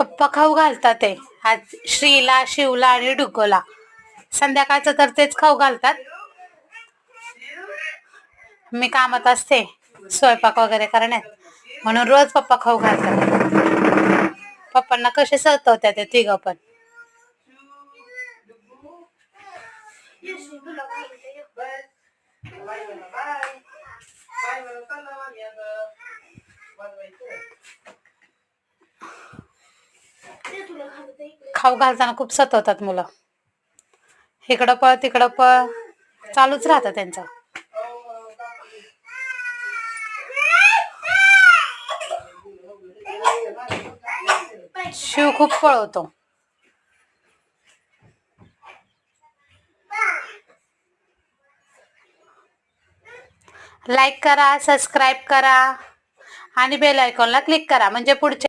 पप्पा खाऊ घालतात ते आज श्रीला, शिवला आणि डुग्गोला. संध्याकाळचं तर तेच खाऊ घालतात. मी कामात असते स्वयंपाक वगैरे करण्यात, म्हणून रोज पप्पा खाऊ घालतात. पप्पांना कसे सतवतात ते तिघं पण. खाऊ घालताना खूप सतवतात मुलं. इकडं पळ तिकडं पळ चालूच राहतं त्यांचं. शिव खूप पळवतो. लाईक करा, सबस्क्राईब करा आणि बेल आयकॉनला क्लिक करा, म्हणजे पुढचे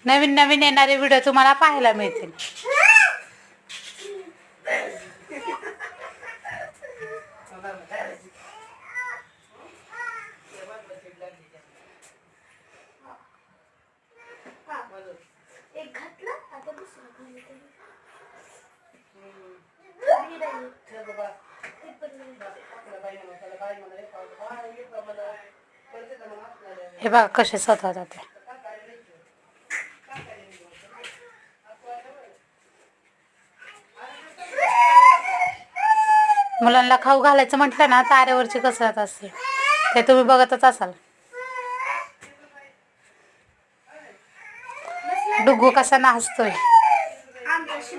नवीन नवीन येणारे व्हिडिओ तुम्हाला पाहायला मिळतील. हे बघा कसे सतवतात ते. मुलांना खाऊ घालायचं म्हटलं ना तारेवरची कसरत असते, ते तुम्ही बघतच असाल. डुग्गू कसा नाचतोय.